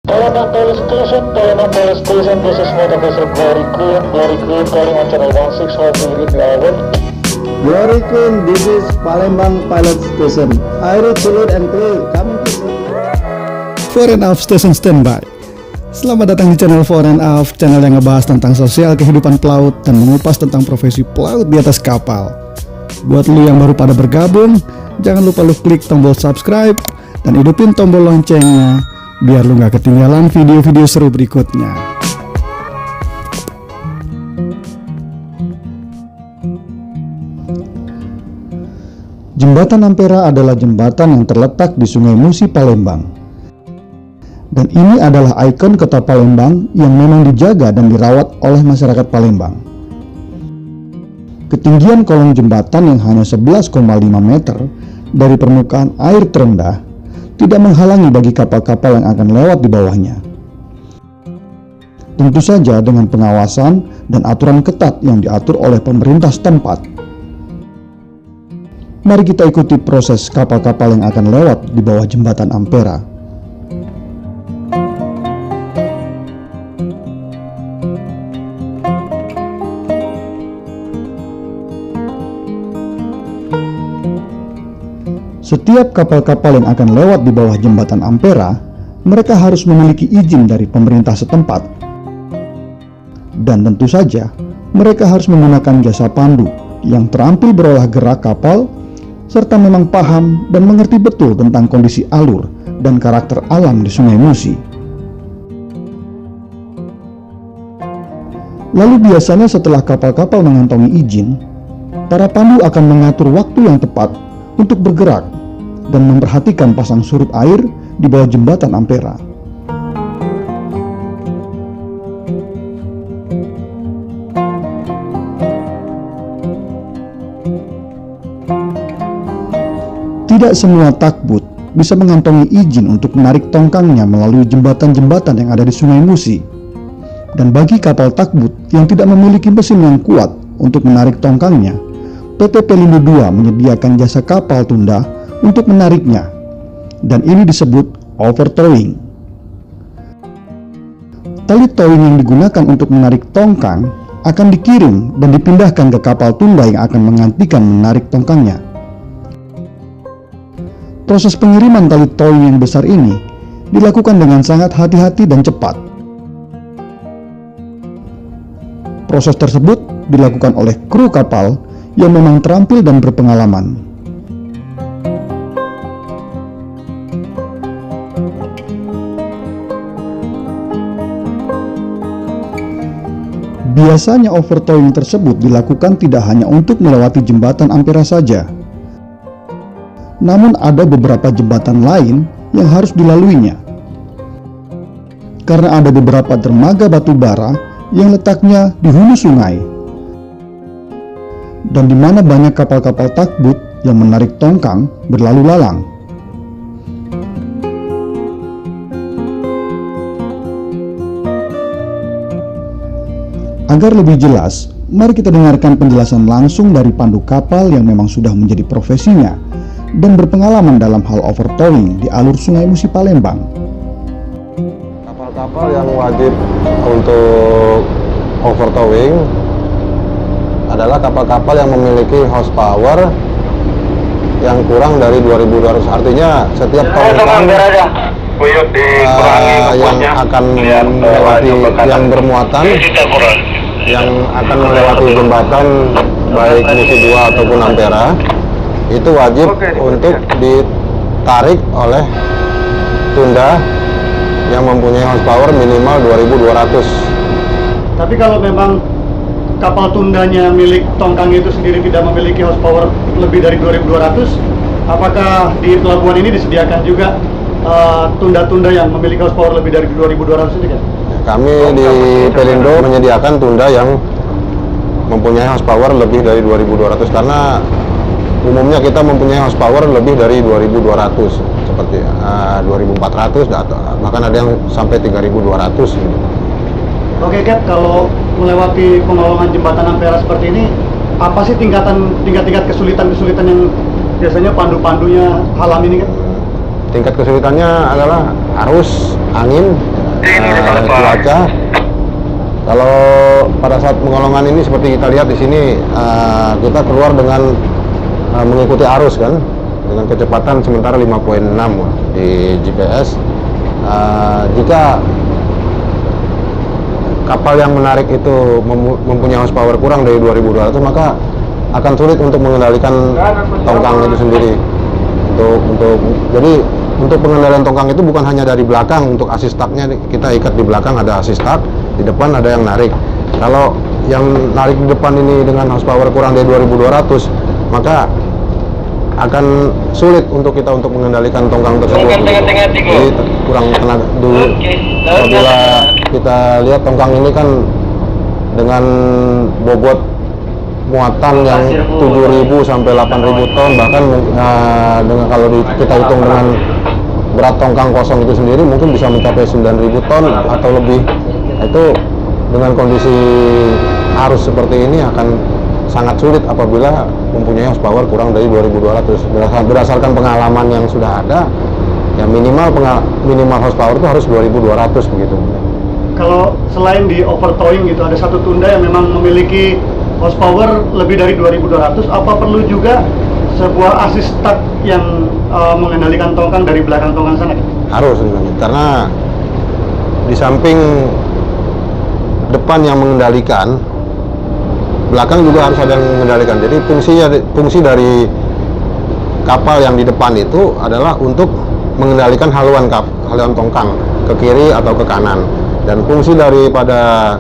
Telemann Police Station, this is Motor Vessel Glory Queen, calling on channel 16, hopefully read me over. Glory Queen, this is Palembang Pilot Station. I read loud and clear, coming to Foreign Off Station Standby. Selamat datang di channel Foreign Off, channel yang ngebahas tentang sosial kehidupan pelaut dan mengupas tentang profesi pelaut di atas kapal. Buat lu yang baru pada bergabung, jangan lupa lu klik tombol subscribe dan hidupin tombol loncengnya biar lu gak ketinggalan video-video seru berikutnya. Jembatan Ampera adalah jembatan yang terletak di Sungai Musi, Palembang. Dan ini adalah ikon kota Palembang yang memang dijaga dan dirawat oleh masyarakat Palembang. Ketinggian kolong jembatan yang hanya 11,5 meter dari permukaan air terendah tidak menghalangi bagi kapal-kapal yang akan lewat di bawahnya. Tentu saja dengan pengawasan dan aturan ketat yang diatur oleh pemerintah setempat. Mari kita ikuti proses kapal-kapal yang akan lewat di bawah jembatan Ampera. Setiap kapal-kapal yang akan lewat di bawah jembatan Ampera, mereka harus memiliki izin dari pemerintah setempat. Dan tentu saja, mereka harus menggunakan jasa pandu yang terampil berolah gerak kapal, serta memang paham dan mengerti betul tentang kondisi alur dan karakter alam di Sungai Musi. Lalu biasanya setelah kapal-kapal mengantongi izin, para pandu akan mengatur waktu yang tepat untuk bergerak dan memperhatikan pasang surut air di bawah jembatan Ampera. Tidak semua takbut bisa mengantongi izin untuk menarik tongkangnya melalui jembatan-jembatan yang ada di Sungai Musi. Dan bagi kapal takbut yang tidak memiliki mesin yang kuat untuk menarik tongkangnya, PT Pelindo II menyediakan jasa kapal tunda untuk menariknya, dan ini disebut overtowing. Tali towing yang digunakan untuk menarik tongkang akan dikirim dan dipindahkan ke kapal tunda yang akan menggantikan menarik tongkangnya. Proses pengiriman tali towing yang besar ini dilakukan dengan sangat hati-hati dan cepat. Proses tersebut dilakukan oleh kru kapal yang memang terampil dan berpengalaman. Biasanya overtowing tersebut dilakukan tidak hanya untuk melewati jembatan Ampera saja, namun ada beberapa jembatan lain yang harus dilaluinya. Karena ada beberapa dermaga batu bara yang letaknya di hulu sungai, dan di mana banyak kapal-kapal takbut yang menarik tongkang berlalu lalang. Agar lebih jelas, mari kita dengarkan penjelasan langsung dari pandu kapal yang memang sudah menjadi profesinya dan berpengalaman dalam hal overtowing di alur Sungai Musi, Palembang. Kapal-kapal yang wajib untuk overtowing adalah kapal-kapal yang memiliki horsepower yang kurang dari 2.200. Artinya setiap tongkang yang akan melewati yang bermuatan yang akan melewati jembatan baik Musi 2 ataupun Ampera itu wajib untuk ditarik oleh tunda yang mempunyai horsepower minimal 2.200. Tapi kalau memang kapal tundanya milik tongkang itu sendiri tidak memiliki horsepower lebih dari 2.200, apakah di pelabuhan ini disediakan juga tunda-tunda yang memiliki horsepower lebih dari 2.200 ini kan? Kami di Pelindo menyediakan tunda yang mempunyai horsepower lebih dari 2.200 karena umumnya kita mempunyai horsepower lebih dari 2.200 seperti 2.400 bahkan ada yang sampai 3.200 gitu. Oke Cap, kalau melewati pengolongan jembatan Ampera seperti ini, apa sih tingkat-tingkat kesulitan-kesulitan yang biasanya pandu-pandunya alami ini kan? Tingkat kesulitannya adalah arus, angin, cuaca. Kalau pada saat pengolongan ini seperti kita lihat di sini, kita keluar dengan mengikuti arus kan, dengan kecepatan sementara 5.6 di GPS. Jika kapal yang menarik itu mempunyai horsepower kurang dari 2200, maka akan sulit untuk mengendalikan tongkang itu sendiri. Jadi untuk pengendalian tongkang itu bukan hanya dari belakang, untuk assist tuck-nya kita ikat di belakang ada assist tuck, di depan ada yang narik. Kalau yang narik di depan ini dengan horsepower kurang dari 2200, maka akan sulit untuk kita untuk mengendalikan tongkang tersebut. Jadi kurang tenaga dulu. Apabila kita lihat tongkang ini kan dengan bobot muatan yang 7.000 sampai 8.000 ton, bahkan dengan kalau kita hitung dengan berat tongkang kosong itu sendiri mungkin bisa mencapai 9.000 ton atau lebih. Itu dengan kondisi arus seperti ini akan sangat sulit apabila mempunyai horsepower kurang dari 2200. Berdasarkan pengalaman yang sudah ada, ya minimal horsepower itu harus 2200 begitu. Kalau selain di overtowing gitu, ada satu tunda yang memang memiliki horsepower lebih dari 2200, apa perlu juga sebuah assist tuck yang mengendalikan tongkang dari belakang tongkang sana? Harus, karena di samping depan yang mengendalikan, belakang juga harus ada yang mengendalikan. Jadi fungsi dari kapal yang di depan itu adalah untuk mengendalikan haluan tongkang ke kiri atau ke kanan. Dan fungsi daripada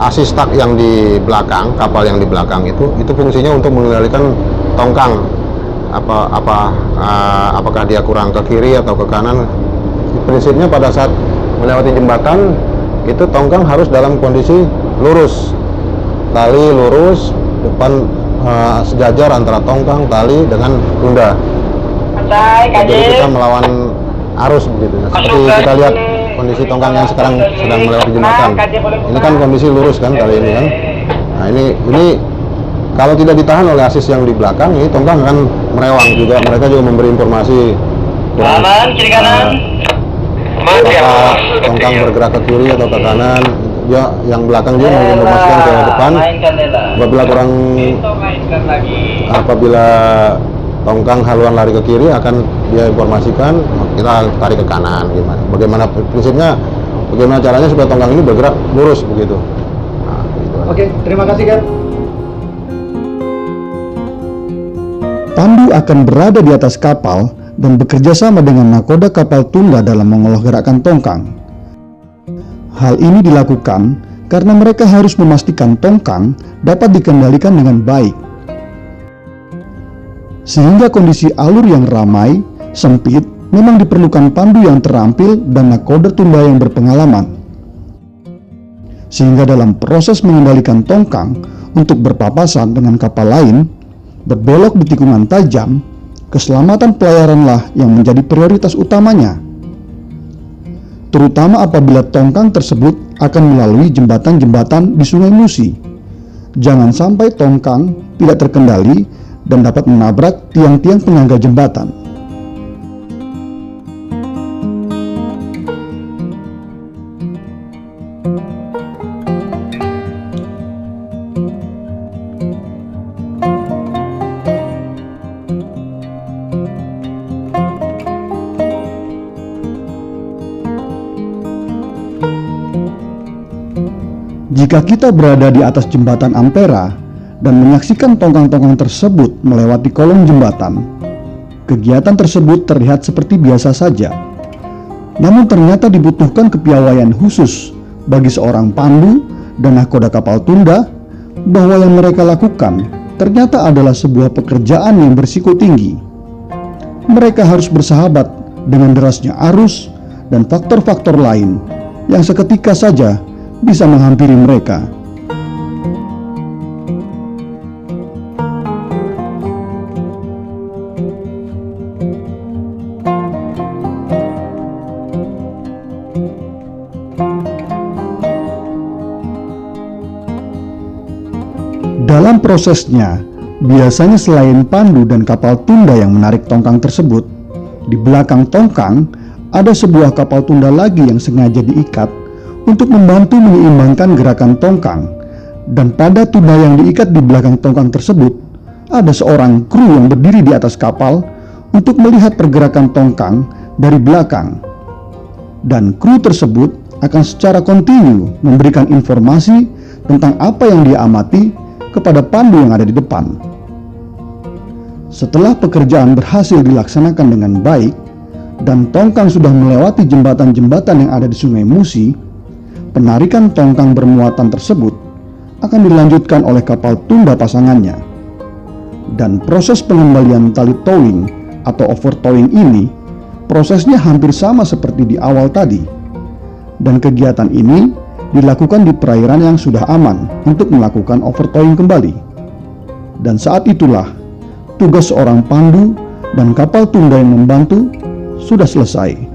assist tuck yang di belakang, kapal yang di belakang itu fungsinya untuk mengendalikan tongkang. Apakah dia kurang ke kiri atau ke kanan. Prinsipnya pada saat melewati jembatan itu tongkang harus dalam kondisi lurus, tali lurus, depan sejajar antara tongkang, tali dengan tunda. Jadi kita melawan arus begitu. Seperti kita lihat kondisi tongkang yang sekarang sedang melewati jembatan. Ini kan kondisi lurus kan tali ini kan. Nah ini kalau tidak ditahan oleh asis yang di belakang, ini tongkang akan merewang juga. Mereka juga memberi informasi kurang kiri kanan. apakah tongkang bergerak ke kiri atau ke kanan. Ya, yang belakang juga menginformasikan ke depan. Apabila tongkang haluan lari ke kiri, akan dia informasikan kita tarik ke kanan. Bagaimana prinsipnya, bagaimana caranya supaya tongkang ini bergerak lurus begitu. Nah, gitu. Oke, terima kasih Kak. Pandu akan berada di atas kapal dan bekerja sama dengan nakoda kapal tunda dalam mengolah gerakan tongkang. Hal ini dilakukan karena mereka harus memastikan tongkang dapat dikendalikan dengan baik. Sehingga kondisi alur yang ramai, sempit, memang diperlukan pandu yang terampil dan nakoda tunda yang berpengalaman. Sehingga dalam proses mengendalikan tongkang untuk berpapasan dengan kapal lain, berbelok di tikungan tajam, keselamatan pelayaranlah yang menjadi prioritas utamanya. Terutama apabila tongkang tersebut akan melalui jembatan-jembatan di Sungai Musi. Jangan sampai tongkang tidak terkendali dan dapat menabrak tiang-tiang penyangga jembatan. Jika kita berada di atas jembatan Ampera dan menyaksikan tongkang-tongkang tersebut melewati kolong jembatan, kegiatan tersebut terlihat seperti biasa saja. Namun ternyata dibutuhkan kepiawaian khusus bagi seorang pandu dan nakoda kapal tunda, bahwa yang mereka lakukan ternyata adalah sebuah pekerjaan yang berisiko tinggi. Mereka harus bersahabat dengan derasnya arus dan faktor-faktor lain yang seketika saja bisa menghampiri mereka. Dalam prosesnya, biasanya selain pandu dan kapal tunda yang menarik tongkang tersebut, di belakang tongkang ada sebuah kapal tunda lagi yang sengaja diikat untuk membantu menyeimbangkan gerakan tongkang, dan pada tunda yang diikat di belakang tongkang tersebut ada seorang kru yang berdiri di atas kapal untuk melihat pergerakan tongkang dari belakang, dan kru tersebut akan secara kontinu memberikan informasi tentang apa yang dia amati kepada pandu yang ada di depan. Setelah pekerjaan berhasil dilaksanakan dengan baik dan tongkang sudah melewati jembatan-jembatan yang ada di Sungai Musi, penarikan tongkang bermuatan tersebut akan dilanjutkan oleh kapal tunda pasangannya. Dan proses pengembalian tali towing atau overtowing ini prosesnya hampir sama seperti di awal tadi. Dan kegiatan ini dilakukan di perairan yang sudah aman untuk melakukan overtowing kembali. Dan saat itulah tugas seorang pandu dan kapal tunda yang membantu sudah selesai.